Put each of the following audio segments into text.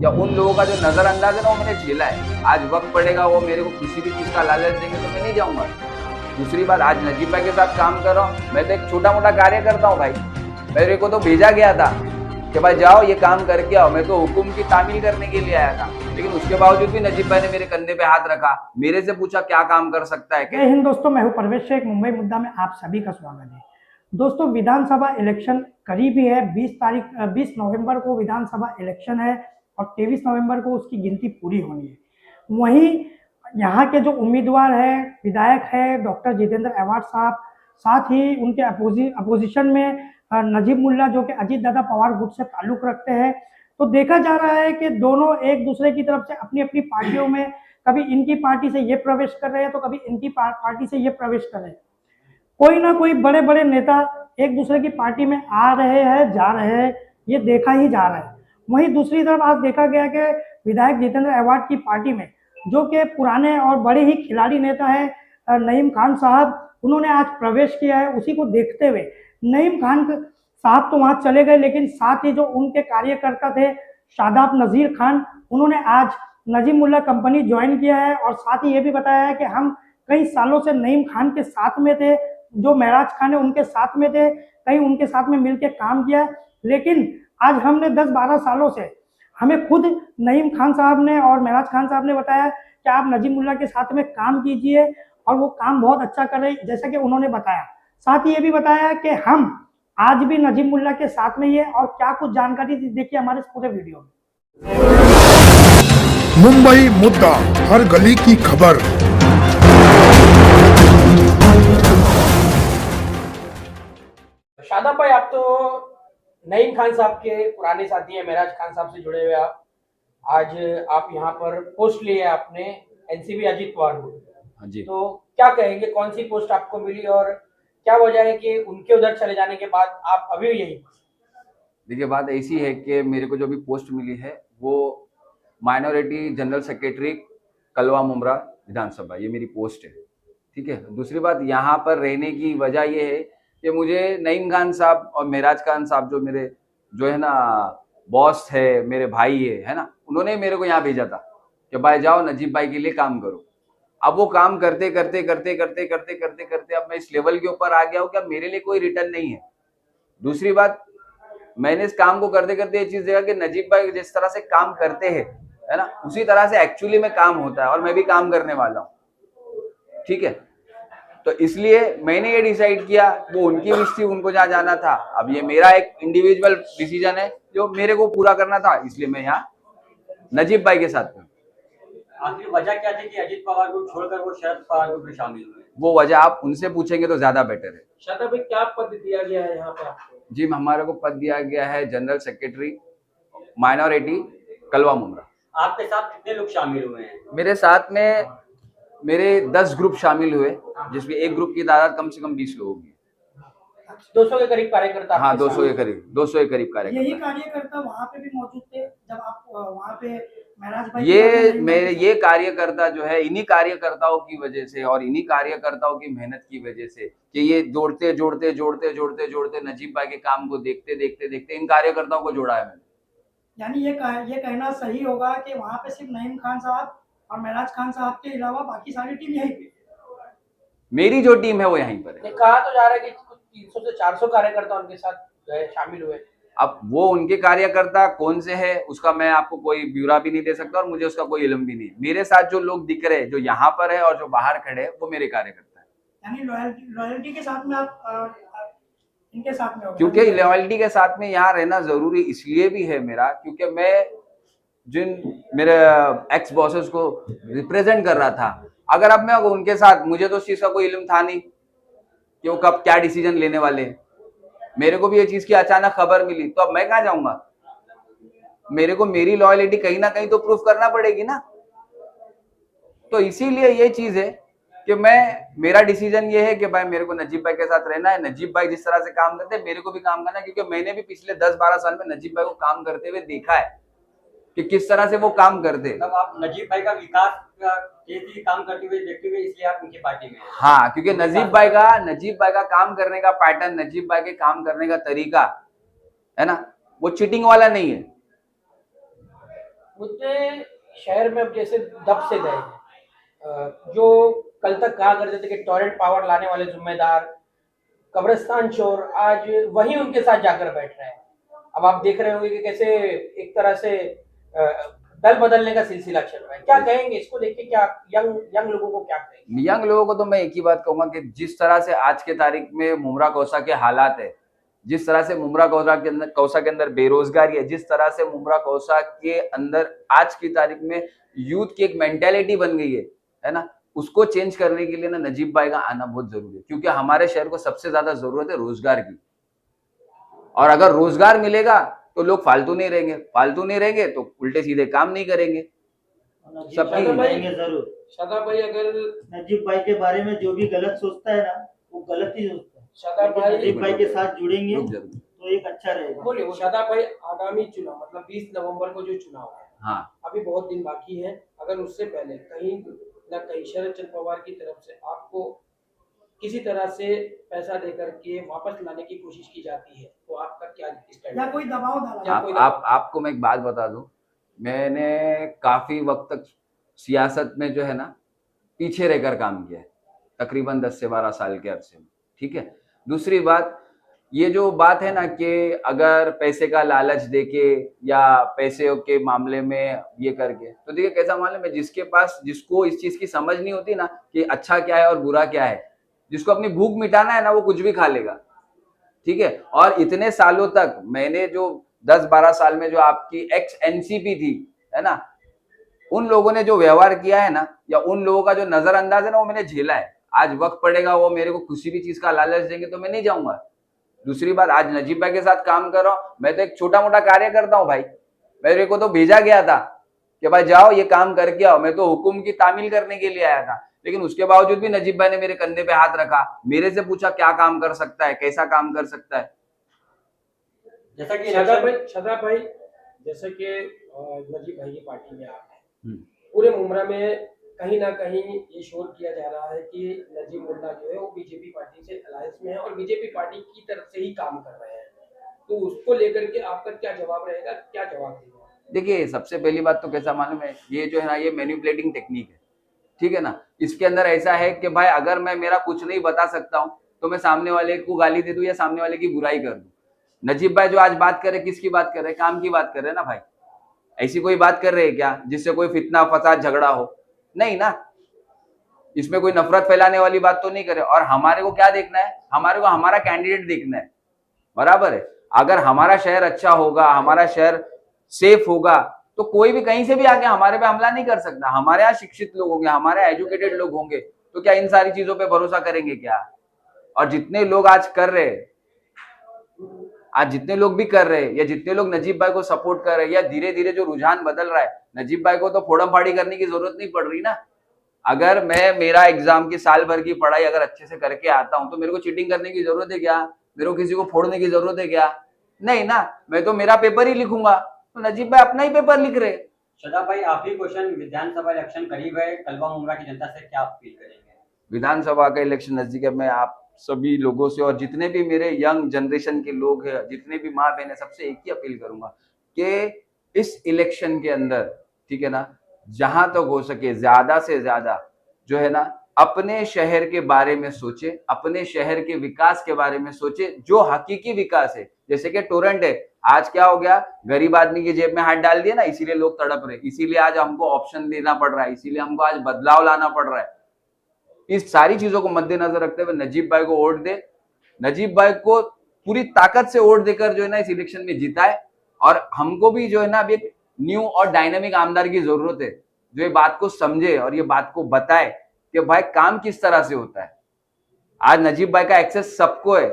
या उन लोगों का जो नजरअंदाज है ना वो मैंने झेला है। आज वक्त पड़ेगा वो मेरे को किसी भी चीज का लालच देंगे तो मैं नहीं जाऊंगा। दूसरी बात, आज नजीब भाई के साथ काम कर रहा हूँ, मैं तो एक छोटा मोटा कार्य करता हूँ भाई। मेरे को तो भेजा गया था कि भाई जाओ ये काम करके आओ, मैं तो हुकुम की तामील करने के लिए आया था, लेकिन उसके बावजूद भी नजीब भाई ने मेरे कंधे पे हाथ रखा, मेरे से पूछा क्या काम कर सकता है। जय हिंद दोस्तों, मैं हूं परवेश शेख। मुंबई मुद्दा में आप सभी का स्वागत है। दोस्तों, विधानसभा इलेक्शन करीब ही है। 20 नवंबर को विधानसभा इलेक्शन है और 23 नवंबर को उसकी गिनती पूरी होनी है। वहीं यहाँ के जो उम्मीदवार है, विधायक है डॉक्टर जितेंद्र अवाड साहब, साथ ही उनके अपोजिशन में नजीब मुल्ला जो कि अजीत दादा पवार गुट से ताल्लुक रखते हैं। तो देखा जा रहा है कि दोनों एक दूसरे की तरफ से अपनी अपनी पार्टियों में, कभी इनकी पार्टी से ये प्रवेश कर रहे हैं तो कभी इनकी पार्टी से ये प्रवेश कर रहे हैं। कोई ना कोई बड़े बड़े नेता एक दूसरे की पार्टी में आ रहे हैं, जा रहे हैं, ये देखा ही जा रहा है। वहीं दूसरी तरफ आज देखा गया कि विधायक जितेंद्र अवाड की पार्टी में जो कि पुराने और बड़े ही खिलाड़ी नेता है नईम खान साहब, उन्होंने आज प्रवेश किया है। उसी को देखते हुए नईम खान साहब तो वहां चले गए, लेकिन साथ ही जो उनके कार्यकर्ता थे शादाब नजीर खान, उन्होंने आज नजीब मुल्ला कंपनी ज्वाइन किया है। और साथ ही ये भी बताया है कि हम कई सालों से नईम खान के साथ में थे, जो महराज खान है उनके साथ में थे, कई उनके साथ में मिलकर काम किया, लेकिन आज हमने 10-12 सालों से, हमें खुद नईम खान साहब ने और महराज खान साहब ने बताया कि आप नजीब मुल्ला के साथ में काम कीजिए, और वो काम बहुत अच्छा कर रहे, जैसा कि उन्होंने बताया। साथ ही ये भी बताया कि हम आज भी नजीब मुल्ला के साथ में ही है। और क्या कुछ जानकारी देखिए हमारे इस पूरे वीडियो में। मुंबई मुद्दा, हर गली की खबर। शादाब भाई, आप तो नईम खान साहब के पुराने साथी हैं, महराज खान साहब से जुड़े हुए आप। आज आप यहाँ पर पोस्ट लिए है आपने एनसीपी अजीत पवार को। हाँ जी। तो क्या कहेंगे, कौन सी पोस्ट आपको मिली और क्या वजह है कि उनके उधर चले जाने के बाद आप अभी भी यही? देखिए, बात ऐसी है कि मेरे को जो भी पोस्ट मिली है वो माइनॉरिटी जनरल सेक्रेटरी कलवा मुमरा विधानसभा, ये मेरी पोस्ट है। ठीक है। दूसरी बात, यहाँ पर रहने की वजह ये है कि मुझे नईम खान साहब और महराज खान साहब जो मेरे जो है ना बॉस है, मेरे भाई है ना, उन्होंने मेरे को यहाँ भेजा था कि भाई जाओ नजीब भाई के लिए काम करो। अब वो काम करते करते करते करते करते करते करते अब मैं इस लेवल के ऊपर आ गया हूँ कि अब मेरे लिए कोई रिटर्न नहीं है। दूसरी बात, मैंने इस काम को करते करते ये चीज देखा कि नजीब भाई जिस तरह से काम करते हैं, है ना, उसी तरह से एक्चुअली में काम होता है और मैं भी काम करने वाला हूँ। ठीक है। तो इसलिए मैंने ये डिसाइड किया, वो उनकी विश थी, उनको जहाँ जाना था। अब ये मेरा एक इंडिविजुअल डिसीजन है जो मेरे को पूरा करना था, इसलिए मैं यहाँ नजीब भाई के साथ हूँ। आखिर वजह क्या थी कि अजीत पवार को छोड़कर वो शरद पवार को शामिल हुए? वो वजह आप उनसे पूछेंगे तो ज्यादा बेटर है। शादाब भाई, क्या पद दिया गया है यहाँ पे आपको? जी, हमारे को पद दिया गया है जनरल सेक्रेटरी माइनॉरिटी कलवा मुमरा। आपके साथ कितने लोग शामिल हुए हैं? मेरे साथ में मेरे 10 ग्रुप शामिल हुए, जिसमें एक ग्रुप की तादाद कम से कम 20 लोगों की। 200 के करीब कार्यकर्ता? हाँ, 200 के करीब, 200 के करीब यही कार्यकर्ता। कार्यकर्ता वहाँ पे भी मौजूद थे जब आप वहाँ पे महराज भाई ये कार्यकर्ता जो है, इन्हीं कार्यकर्ताओं की वजह से और इन्हीं कार्यकर्ताओं की मेहनत की वजह से कि ये जोड़ते जोड़ते जोड़ते जोड़ते जोड़ते नजीब भाई के काम को देखते देखते देखते इन कार्यकर्ताओं को जोड़ा है मैंने। यानी ये कहना सही होगा कि वहाँ पे सिर्फ नईम खान साहब और महराज खान साहब के अलावा बाकी सारी टीम यहीं पे, मेरी जो टीम है वो यहीं पर है। कहा तो जा रहा है कि कुछ 300 से 400 कार्यकर्ता उनके साथ शामिल हुए। अब वो उनके कार्यकर्ता कौन से है उसका मैं आपको कोई ब्यौरा भी नहीं दे सकता और मुझे उसका कोई इल्म भी नहीं। मेरे साथ जो लोग दिख रहे हैं, जो यहाँ पर है और जो बाहर खड़े हैं, वो मेरे कार्यकर्ता है। यानी लॉयल्टी के साथ में आप इनके साथ में हो। क्योंकि लॉयल्टी के साथ में यहाँ रहना जरूरी इसलिए भी है मेरा, क्योंकि मैं जिन मेरे एक्स बॉसेस को रिप्रेजेंट कर रहा था, अगर अब मैं उनके साथ, मुझे तो उस चीज का कोई इल्म था नहीं कि वो कब क्या डिसीजन लेने वाले हैं। मेरे को भी ये चीज की अचानक खबर मिली, तो अब मैं कहाँ जाऊंगा? मेरे को मेरी लॉयल्टी कहीं ना कहीं तो प्रूफ करना पड़ेगी ना। तो इसीलिए ये चीज है कि मेरा डिसीजन ये है कि भाई मेरे को नजीब भाई के साथ रहना है। नजीब भाई जिस तरह से काम करते हैं मेरे को भी काम करना है, क्योंकि मैंने भी पिछले 10-12 साल में नजीब भाई को काम करते हुए देखा है कि किस तरह से वो काम करते हैं। तब आप नजीब भाई का विकास का तेजी काम करते हुए देखते हुए इसलिए आप उनकी पार्टी में हैं। हाँ, क्योंकि नजीब भाई का काम करने का पैटर्न, नजीब भाई के काम करने का तरीका है ना, वो चीटिंग वाला नहीं है। मुद्दे शहर में अब जैसे दब से गए हैं। जो कल तक कहा करते थे कि टॉरेंट पावर लाने वाले जिम्मेदार कब्रिस्तान चोर, आज वही उनके साथ जाकर बैठ रहे हैं। अब आप देख रहे होंगे कि कैसे एक तरह से दल बदलने का सिलसिला चल रहा है। क्या कहेंगे इसको देख के? क्या यंग लोगों को क्या कहेंगे? यंग लोगों को तो मैं एक ही बात कहूंगा कि जिस तरह से आज के तारीख में मुमरा कौसा के हालात है, जिस तरह से मुमरा कौसा के अंदर बेरोजगारी है, जिस तरह से मुमरा कौसा के अंदर आज की तारीख में यूथ की एक मेंटेलिटी बन गई है ना, उसको चेंज करने के लिए ना नजीब भाई का आना बहुत जरूरी है। क्योंकि हमारे शहर को सबसे ज्यादा जरूरत है रोजगार की, और अगर रोजगार मिलेगा तो लोग फालतू नहीं रहेंगे, फालतू नहीं रहेंगे तो उल्टे सीधे काम नहीं करेंगे। सबकी जरूर शादाब भाई, अगर नजीब भाई के बारे में जो भी गलत सोचता है ना, वो गलत ही सोचता है। शादाब लेकिन भाई नजीब भाई के साथ जुड़ेंगे रुक जरूर। तो एक अच्छा रहेगा। बोलिए। शादाब भाई, आगामी चुनाव मतलब 20 नवंबर को जो चुनाव है, हाँ, अभी बहुत दिन बाकी है। अगर उससे पहले कहीं ना कहीं शरद चंद्र पवार की तरफ से आपको किसी तरह से पैसा देकर के वापस लाने की कोशिश की जाती है, तो आपका क्या स्टैंड या है? कोई दबाव डाला या जाए। कोई आपको मैं एक बात बता दूं, मैंने काफी वक्त तक सियासत में जो है ना पीछे रहकर काम किया है, तकरीबन 10 से 12 साल के अरसे में। ठीक है। दूसरी बात, ये जो बात है ना कि अगर पैसे का लालच देके या पैसे के मामले में ये करके, तो देखिए कैसा मालूम है, जिसके पास, जिसको इस चीज की समझ नहीं होती ना कि अच्छा क्या है और बुरा क्या है, जिसको अपनी भूख मिटाना है ना, वो कुछ भी खा लेगा। ठीक है। और इतने सालों तक मैंने जो 10-12 साल में जो आपकी एक्स एनसीपी थी, है ना, उन लोगों ने जो व्यवहार किया है ना, या उन लोगों का जो नजरअंदाज है ना, वो मैंने झेला है। आज वक्त पड़ेगा, वो मेरे को किसी भी चीज का लालच देंगे तो मैं नहीं जाऊंगा। दूसरी बात, आज नजीब भाई के साथ काम कर रहा हूं, मैं तो एक छोटा मोटा कार्य करता हूं भाई। मेरे को तो भेजा गया था कि भाई जाओ ये काम करके आओ, मैं तो हुकुम की तामील करने के लिए आया था। लेकिन उसके बावजूद भी नजीब भाई ने मेरे कंधे पे हाथ रखा, मेरे से पूछा क्या काम कर सकता है, कैसा काम कर सकता है। जैसा कि शादाब भाई, जैसे कि नजीब भाई की पार्टी में आप हैं, पूरे मुमरा में कहीं ना कहीं ये शोर किया जा रहा है कि नजीब मुल्ला जो है वो बीजेपी पार्टी से अलायंस में है और बीजेपी पार्टी की तरफ से ही काम कर रहे हैं, तो उसको लेकर के आपका क्या जवाब रहेगा? क्या जवाब देगा? देखिए, सबसे पहली बात तो कैसा मालूम है, ये जो है ना, ये मैनिपुलेटिंग टेक्निक है। ठीक है ना। इसके अंदर ऐसा है कि भाई अगर मैं मेरा कुछ नहीं बता सकता हूं तो मैं सामने वाले को गाली दे दूं या सामने वाले की बुराई कर दूं। नजीब भाई जो आज बात कर रहे, किसकी बात कर रहे? काम की बात कर रहे हैं ना भाई। ऐसी कोई बात कर रहे हैं क्या जिससे कोई फितना फसाद झगड़ा हो? नहीं ना। इसमें कोई नफरत फैलाने वाली बात तो नहीं करे। और हमारे को क्या देखना है? हमारे को हमारा कैंडिडेट देखना है, बराबर है। अगर हमारा शहर अच्छा होगा, हमारा शहर सेफ होगा, तो कोई भी कहीं से भी आके हमारे पे हमला नहीं कर सकता। हमारे यहाँ शिक्षित लोग होंगे, हमारे एजुकेटेड लोग होंगे, तो क्या इन सारी चीजों पे भरोसा करेंगे क्या? और जितने लोग आज कर रहे हैं, आज जितने लोग भी कर रहे हैं, या जितने लोग नजीब भाई को सपोर्ट कर रहे हैं, या धीरे धीरे जो रुझान बदल रहा है, नजीब भाई को तो फोड़म फाड़ी करने की जरूरत नहीं पड़ रही ना। अगर मैं मेरा एग्जाम की साल भर की पढ़ाई अगर अच्छे से करके आता हूं, तो मेरे को चीटिंग करने की जरूरत है क्या? मेरे को किसी को फोड़ने की जरूरत है क्या? नहीं ना। मैं तो मेरा पेपर ही लिखूंगा, तो नजीब भाई अपना ही पेपर लिख रहे। शादाब भाई, आखिरी क्वेश्चन, विधानसभा इलेक्शन करीब है, कलवा मुमरा की जनता से क्या अपील करेंगे? विधानसभा का इलेक्शन नजदीक है, मैं आप सभी लोगों से और जितने भी मेरे यंग जनरेशन के लोग हैं, जितने भी माँ बहन है, सबसे एक ही अपील करूंगा कि इस इलेक्शन के अंदर, ठीक है ना, जहां तक हो सके ज्यादा से ज्यादा जो है ना अपने शहर के बारे में सोचे, अपने शहर के विकास के बारे में सोचे, जो हकीकी विकास है। जैसे कि टोरेंट है, आज क्या हो गया, गरीब आदमी की जेब में हाथ डाल दिया ना, इसीलिए लोग तड़प रहे, इसीलिए आज हमको ऑप्शन देना पड़ रहा है, इसीलिए हमको आज बदलाव लाना पड़ रहा है। इस सारी चीजों को मद्देनजर रखते हुए नजीब भाई को वोट दे। नजीब भाई को पूरी ताकत से वोट देकर जो है ना इस इलेक्शन में जिताए। और हमको भी जो है ना अभी एक न्यू और डायनेमिक आमदार की जरूरत है, जो ये बात को समझे और ये बात को बताए कि भाई काम किस तरह से होता है। आज नजीब भाई का एक्सेस सबको है,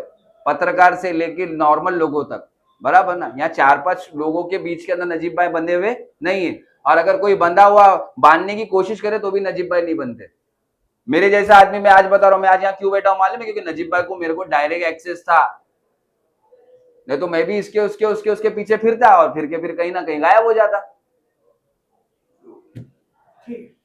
पत्रकार से लेकर नॉर्मल लोगों तक, बराबर ना। यहाँ 4-5 लोगों के बीच के अंदर नजीब भाई बंधे हुए नहीं है, और अगर कोई बंधा हुआ बांधने की कोशिश करे तो भी नजीब भाई नहीं बनते। मेरे जैसा आदमी, मैं आज बता रहा हूं, मैं आज यहाँ क्यों बैठा हूं मालूम है? क्योंकि नजीब भाई को मेरे को डायरेक्ट एक्सेस था, नहीं तो मैं भी इसके उसके पीछे फिरता और फिर के फिर कहीं ना कहीं गायब हो जाता। ठीक।